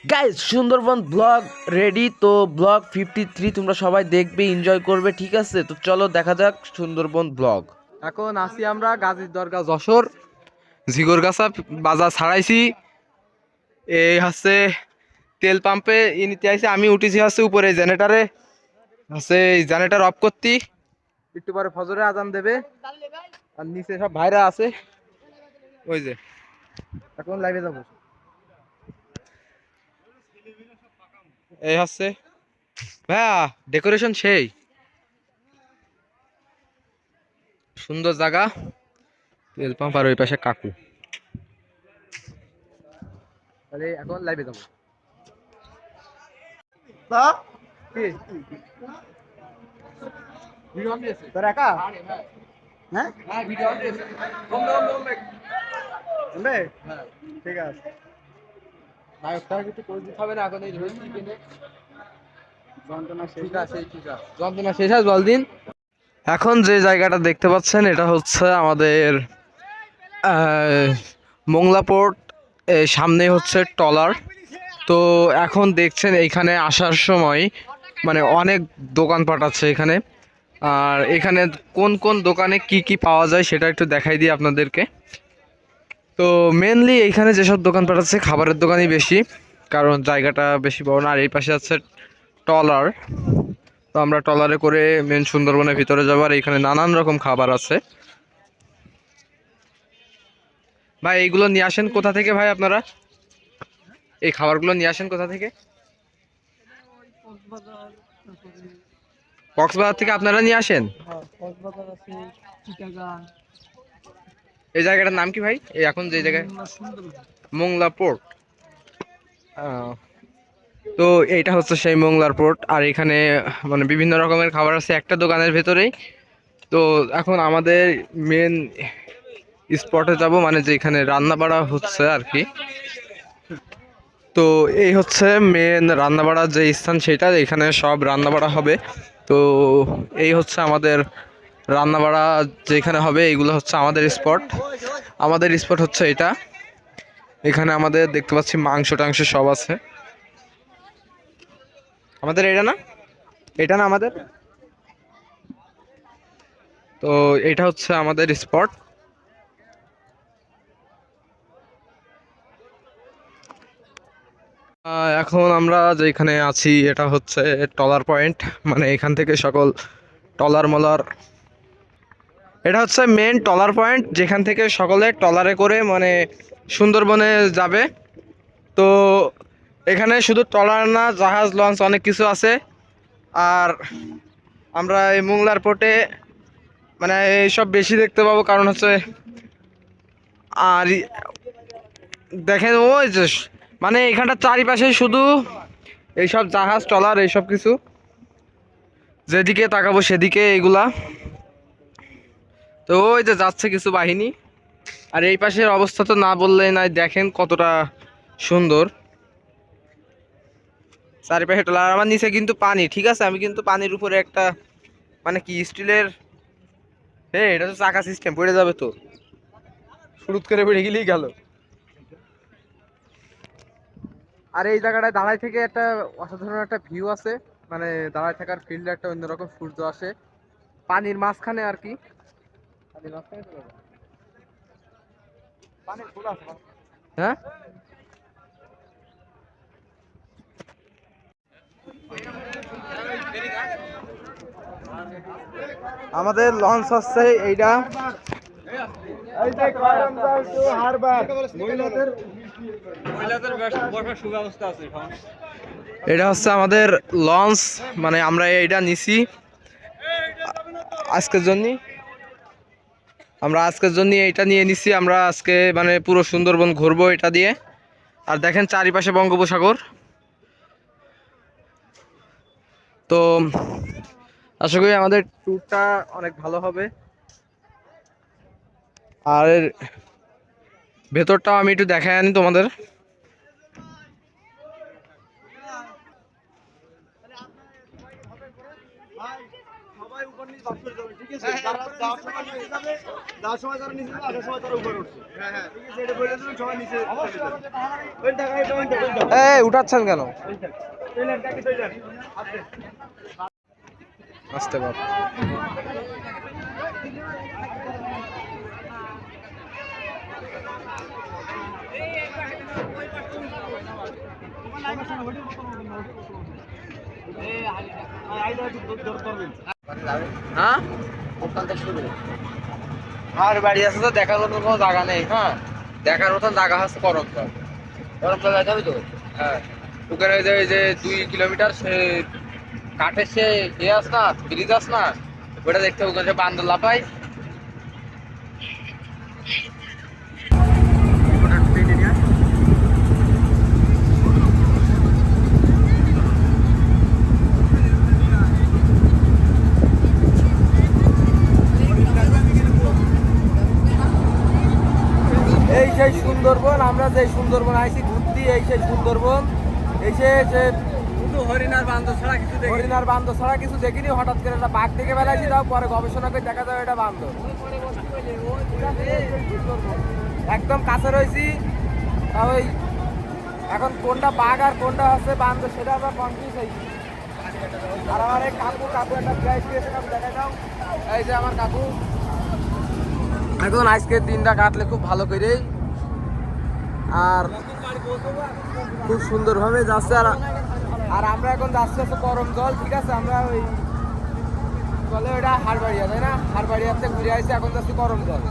Guys Sundarban blog ready. তো blog 53 তোমরা সবাই দেখবে, এনজয় করবে, ঠিক আছে? তো চলো দেখা যাক সুন্দরবন ব্লগ। এখন আসি আমরা গাজীর দরগা যশোর ঝিগরগাছা বাজার ছাড়াইছি। এই হচ্ছে তেল পাম্পে নিতে আইছি। আমি উঠেছি হচ্ছে উপরে জেনারেটারে, হচ্ছে জেনারেটার অফ করতি। একটু পরে ফজরে আজান দেবে আর নিচে সব ভাইরা আছে। ওই যে এখন লাইভে যাবো। এই হচ্ছে ভাইয়া ডেকোরেশন সেই সুন্দর জায়গা। তেল পাম্প আর ওই পাশে কাকু। তাহলে এখন লাইভে যাবো। কি ভিডিও অন দিয়েছে তোর একা? হ্যাঁ হ্যাঁ ভিডিও অন দিয়েছে। বলবে হ্যাঁ ঠিক আছে। নায়কটা কিছু করে দিতে হবে না এখন। এই রোজ চিকেনে যন্ত্রণা শেষ আছে। ঠিক আছে যন্ত্রণা শেষ আছে জল দিন। এখন যে জায়গাটা দেখতে পাচ্ছেন এটা হচ্ছে আমাদের মোংলা পোর্ট। সামনে হচ্ছে ট্রলার। তো এখন দেখছেন এইখানে আসার সময় মানে অনেক দোকানপাট আছে এখানে। আর এখানে কোন কোন দোকানে কি কি পাওয়া যায় সেটা একটু দেখাই দিই আপনাদেরকে। তো মেনলি এইখানে যেসব দোকানপাট আছে খাবারের দোকানই বেশি, কারণ জায়গাটা বেশি বড় না। আর এই পাশে আছে ট্রলার। তো আমরা ট্রলারে করে মেন সুন্দরবনের ভিতরে যাবো। আর এখানে নানান রকম খাবার আছে। ভাই এইগুলো নিয়ে আসেন কোথা থেকে ভাই আপনারা? এই খাবারগুলো নিয়ে আসেন কোথা থেকে? কক্সবাজার থেকে আপনারা নিয়ে আসেন? এই জায়গাটার নাম কি ভাই? এই এখন যে জায়গায় মোংলা পোর্ট। তো এইটা হচ্ছে সেই মোংলার পোর্ট। আর এখানে মানে বিভিন্ন রকমের খাবার আছে একটা দোকানের ভেতরেই। তো এখন আমাদের মেন স্পটে যাব, মানে যেখানে রান্না বাড়া হচ্ছে আর কি। তো এই হচ্ছে মেন রান্না বাড়ার যে স্থান, সেটা এখানে সব রান্না বাড়া হবে। তো এই হচ্ছে আমাদের রান্না বাড়া যেখানে হবে। এইগুলো হচ্ছে আমাদের স্পট। আমাদের স্পট হচ্ছে এটা। এখানে আমাদের দেখতে পাচ্ছি মাংস টাংস সব আছে। আমাদের এটা না, এটা না আমাদের। তো এটা হচ্ছে আমাদের স্পট। এখন আমরা যেখানে আছি এটা হচ্ছে টলার পয়েন্ট। মানে এখান থেকে সকল টলার মলার, এটা হচ্ছে মেন টলার পয়েন্ট যেখান থেকে সকলে টলারে করে মানে সুন্দরবনে যাবে। তো এখানে শুধু ট্রলার না, জাহাজ লঞ্চ অনেক কিছু আছে। আর আমরা এই মোংলার পোর্টে মানে এইসব বেশি দেখতে পাবো, কারণ হচ্ছে আর দেখেন ওই যে মানে এখানটার চারিপাশে শুধু এইসব জাহাজ ট্রলার এইসব কিছু, যেদিকে তাকাবো সেদিকে এগুলা। তো ওই যে যাচ্ছে কিছু বাহিনী। আর এই পাশের অবস্থা তো না বললেই নাই, দেখেন কতটা সুন্দর চারিপাশে ট্রলার। আর আমার নিচে কিন্তু পানি, ঠিক আছে? আমি কিন্তু পানির উপরে একটা মানে কি স্টিলের, হ্যাঁ এটা তো চাকা সিস্টেম, পড়ে যাবে তো, শুরুত করে পড়ে গেলেই গেল। আর এই জায়গাটায় দাঁড়ায় থেকে একটা অসাধারণ একটা ভিউ আছে। মানে দাঁড়ায় থাকার ফিল্ডে একটা অন্যরকম সূর্য আসে পানির মাঝখানে আর কি। পানির মাঝখানে চলে যায়। পানির ফুল আছে। হ্যাঁ আমাদের লঞ্চ হচ্ছে এইটা। এটা হচ্ছে আমাদের লঞ্চ, মানে আমরা এইটা নিছি আজকের জন্য। আমরা আজকের জন্য এইটা নিয়ে নিছি। আমরা আজকে মানে পুরো সুন্দরবন ঘুরবো এটা দিয়ে। আর দেখেন চারিপাশে বঙ্গোপসাগর। তো আশা করি আমাদের ট্যুরটা অনেক ভালো হবে। আর ভেতরটাও আমি একটু দেখাই আনি তোমাদের। এই উঠাচ্ছেন কেন? আসতে বাপ। হ্যাঁ আর বাড়ি আছে তো দেখার মতো কোনো জায়গা নেই। হ্যাঁ দেখার মতন জায়গা হচ্ছে করমতল। করমতল যাইতে হবে তো। হ্যাঁ ওখানে যে 2 কিলোমিটার সে কাঠের সে ইয়ে আস না, ব্রিজ আস না, ওটা দেখতে হবে। ওখানে বান্দর লাফাই। এই সেই সুন্দরবন, আমরা যে সুন্দরবন আইছি ঘুরতে, এই সেই সুন্দরবন। এসে যে হরিণার বান্দর ছাড়া কিছু দেখিনি। হঠাৎ করে একটা বাঘ দেখে বেলাইছি, তাও পরে গবেষণা করে দেখা যাবে এটা বান্দর। একদম কাছে রয়েছি, তাও ওই এখন কোনটা বাঘ আর কোনটা হচ্ছে বান্দর সেটা আমরা কনফিউজ হয়েছি। আর আমার এই কাকু একটা প্রাইস দিয়েছে, কাকু দেখা দাও। এই যে আমার কাকু এখন আজকের দিনটা কাটলে খুব ভালো করে, আর খুব সুন্দরভাবে যাচ্ছে। আর আমরা এখন যাচ্ছি হচ্ছে করমজল। ঠিক আছে, আমরা ওই বলে ওটা হারবাড়িয়া, তাই না? হারবাড়িয়াতে ঘুরে আসছি, এখন যাচ্ছি করমজল।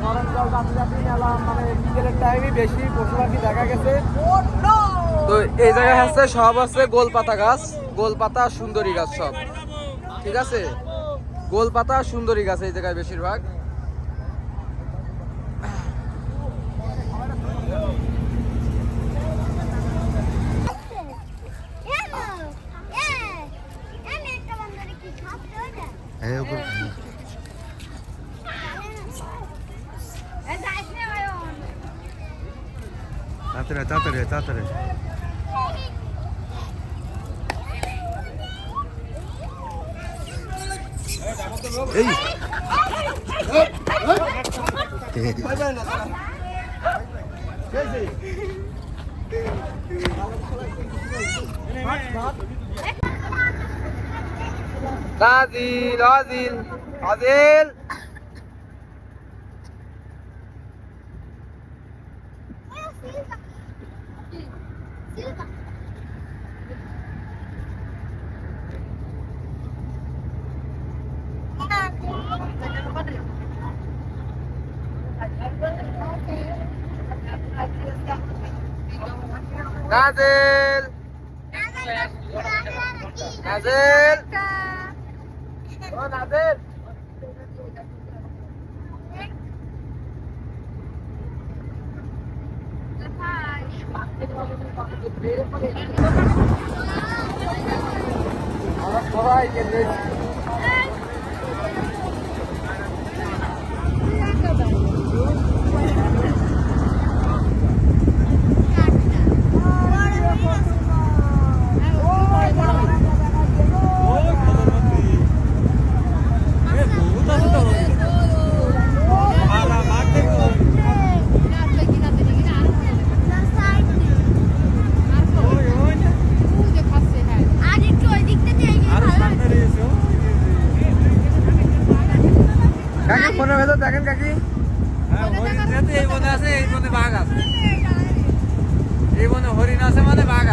করমজল যাত্রী মেলা মানে বিকেলের টাইমে বেশি পশু পাখি দেখা গেছে। তো এই জায়গায় হচ্ছে সব আছে গোলপাতা গাছ, গোলপাতা সুন্দরী গাছ সব। ঠিক আছে, গোলপাতা সুন্দরী গাছ এই জায়গায় বেশিরভাগ। তাড়াতাড়ি এই আজিল আজিল আজিল নাজিল নাজিল ও নাজিল আমরা সবাই গেলে ফোনের ভেতর দেখেন কাকি, এই বনে আছে, এই বনে বাঘ আছে, এই বনে হরিণ আছে মানে বাঘ